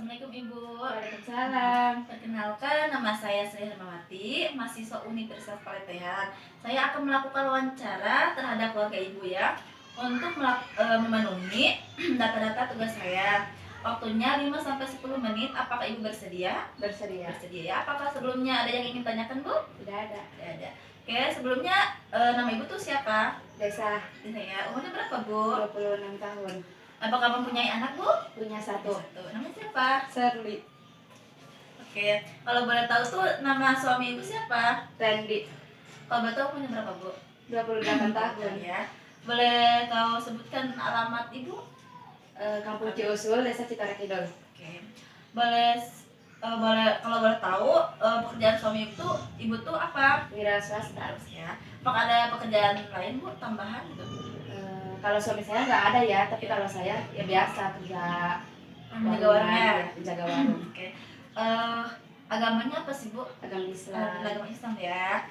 Assalamualaikum Ibu. Waalaikumsalam. Perkenalkan, nama saya Sri Hermawati, mahasiswa Universitas Paletehan. Saya akan melakukan wawancara terhadap keluarga Ibu ya, untuk memenuhi data-data tugas saya. Waktunya 5 sampai 10 menit. Apakah Ibu bersedia? Bersedia. Bersedia ya. Apakah sebelumnya ada yang ingin tanyakan, Bu? Tidak ada. Tidak ada. Oke, sebelumnya nama Ibu tuh siapa? Desa. Desa ya. Umurnya berapa, Bu? 26 tahun. Apakah mempunyai anak, Bu? Punya satu. Namanya siapa? Serli. Oke, kalau boleh tahu tuh nama suami Ibu siapa? Randy. Kalau boleh tahu punya berapa, Bu? 28 tahun. Ya. Boleh tahu sebutkan alamat Ibu? Kampung Ciusul, Desa Citara Kidul. Oke. Kalau boleh tahu pekerjaan suami Ibu tuh apa? Wira swasta. Harus ya. Apakah ada pekerjaan lain, Bu, tambahan gitu? Kalau suami saya nggak ada ya, tapi kalau saya ya biasa kerja Menjaga warung ya? menjaga warung. Oke. Agamanya apa sih, Bu? Agama Islam. Agama Islam ya.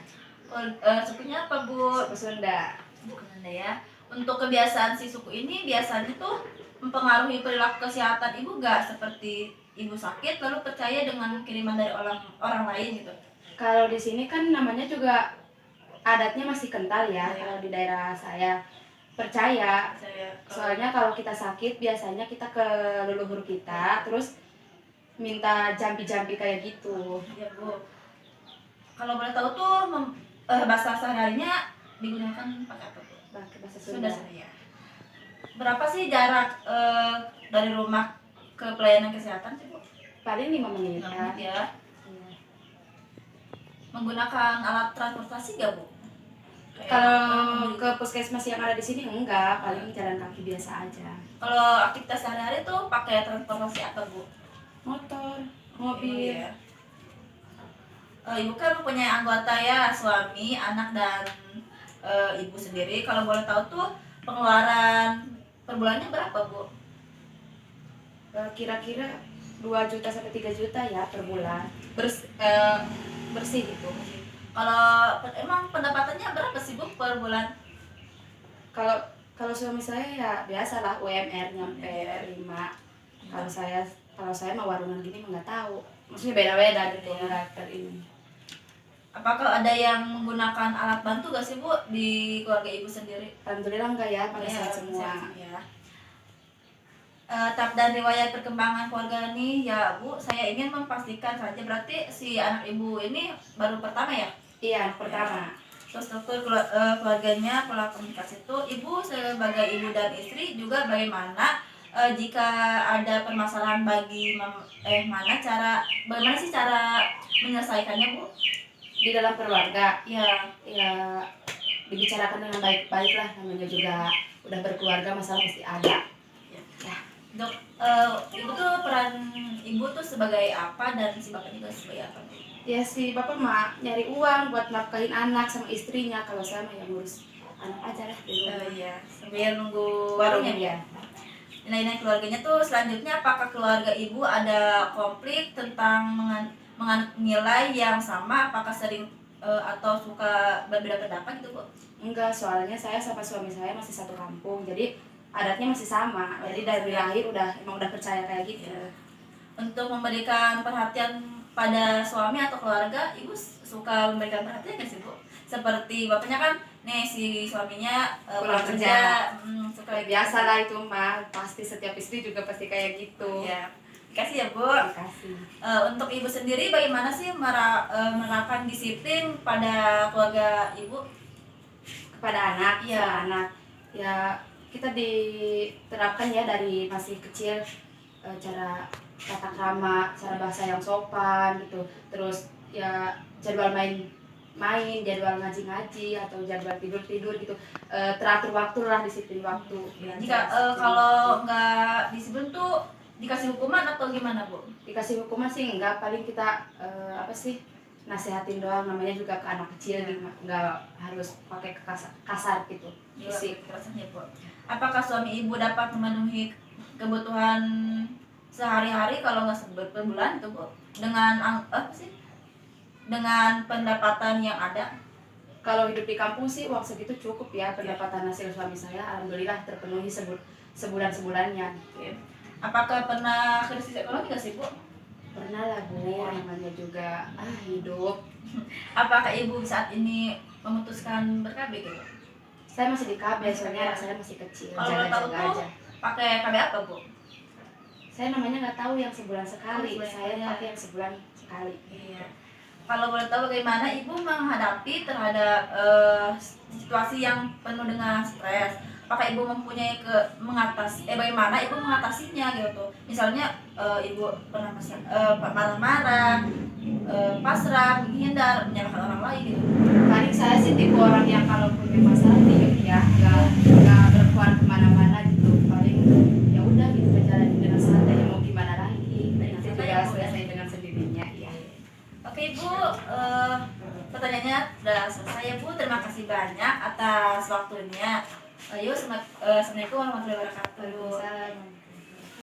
Sukunya apa, Bu? Suku Sunda. Bukan Anda ya. Untuk kebiasaan si suku ini biasanya tuh mempengaruhi perilaku kesehatan Ibu nggak? Seperti Ibu sakit lalu percaya dengan kiriman dari orang lain gitu. Kalau di sini kan namanya juga adatnya masih kental ya. Ya. Kalau di daerah saya percaya. Soalnya kalau kita sakit biasanya kita ke leluhur kita, terus minta jampi-jampi kayak gitu. Ya, Bu. Kalau boleh tahu tuh bahasa sehari-harinya digunakan pakai apa, Bu? Pakai bahasa Sunda. Ya. Berapa sih jarak dari rumah ke pelayanan kesehatan sih, Bu? Paling 5 menit 6 ya. menit ya. Iya. Menggunakan alat transportasi nggak, Bu? Kalau ke puskesmas yang ada di sini enggak, paling jalan kaki biasa aja. Kalau aktivitas sehari-hari tuh pakai transportasi apa, Bu? Motor, mobil. Ya. Ibu kan mempunyai anggota ya, suami, anak, dan Ibu sendiri. Kalau boleh tahu tuh pengeluaran per bulannya berapa, Bu? Kira-kira 2 juta sampai 3 juta ya per bulan. Bersih gitu. Kalau emang pendapatannya berapa sih, Bu, per bulan? Kalau suami saya ya biasalah UMR nyampe 5. Kalau saya mah warungan gini mah nggak tahu. Maksudnya beda-beda gitu ya ini. Apakah ada yang menggunakan alat bantu gak sih, Bu, di keluarga Ibu sendiri? Alhamdulillah enggak ya, pada saat semua. Ya. Tab dan riwayat perkembangan keluarga nih ya, Bu, saya ingin memastikan saja berarti si anak Ibu ini baru pertama ya? Iya, pertama. Terus struktur keluarganya, pola komunikasi itu, Ibu sebagai ibu dan istri juga bagaimana jika ada permasalahan bagaimana sih cara menyelesaikannya, Bu? Di dalam keluarga Ya, dibicarakan dengan baik-baik lah, namanya juga udah berkeluarga, masalah pasti ada. Dok, Ibu tuh peran Ibu tuh sebagai apa dan si Bapak juga sebagai apa? Ya si bapak mah nyari uang buat nafkahin anak sama istrinya, kalau saya mah yang ngurus anak aja lah di rumah. Iya, sambil nunggu warungnya ya. Nilai-nilai keluarganya tuh selanjutnya, apakah keluarga Ibu ada konflik tentang menganut nilai yang sama? Apakah sering atau suka berbeda pendapat gitu, Bu? Enggak, soalnya saya sama suami saya masih satu kampung, jadi adatnya masih sama. Jadi dari lahir emang udah percaya kayak gitu. Ya. Untuk memberikan perhatian pada suami atau keluarga, Ibu suka memberikan perhatian nggak sih, Bu? Seperti bapaknya kan, nih si suaminya pulang kerja, suka biasa lah itu mah, pasti setiap istri juga pasti kayak gitu. Ya, kasih ya, Bu. Kasih. Untuk Ibu sendiri bagaimana sih menerapkan disiplin pada keluarga Ibu? Kepada anak, Iya. anak ya kita diterapkan ya dari masih kecil, cara tata krama, cara bahasa yang sopan gitu. Terus ya jadwal main, jadwal ngaji atau jadwal tidur gitu. Teratur waktu lah, disiplin waktu. Jika kalau nggak disiplin tuh dikasih hukuman atau gimana, Bu? Dikasih hukuman sih enggak, paling kita nasehatin doang, namanya juga ke anak kecil gitu, nggak harus pakai kasar gitu. Fisik rasanya, Bu. Apakah suami Ibu dapat memenuhi kebutuhan sehari-hari kalau nggak per bulan itu, Bu? Dengan dengan pendapatan yang ada? Kalau hidup di kampung sih uang segitu cukup ya, pendapatan hasil suami saya alhamdulillah terpenuhi sebulan-sebulannya. Oke. Apakah pernah krisis ekonomi nggak sih Bu? Pernah lah Bu, namanya juga hidup. Apakah Ibu saat ini memutuskan ber-KB gitu? Saya masih di KB, soalnya saya masih kecil, Kalau boleh tahu jaga-jaga tuh aja. pakai KB apa Bu? Saya namanya nggak tahu yang sebulan sekali, Oh, sebulan saya sekali. pakai yang sebulan sekali. Iya. Kalau boleh tahu bagaimana Ibu menghadapi terhadap situasi yang penuh dengan stres? Apakah Ibu mempunyai bagaimana Ibu mengatasinya gitu? Misalnya Ibu pernah marah-marah, pasrah, menghindar, menyalahkan orang lain gitu. Paling saya sih tipe orang yang kalau punya masalah diem ya, nggak berkuat kemana-mana gitu. Paling ya udah gitu berjalan dengan santai, mau gimana lagi. Nanti Santai juga ya, Bu, ya? selesai dengan sendirinya ya. Oke Ibu, pertanyaannya sudah selesai ya Bu. Terima kasih banyak atas waktunya. Assalamualaikum warahmatullahi wabarakatuh. Waalaikumsalam.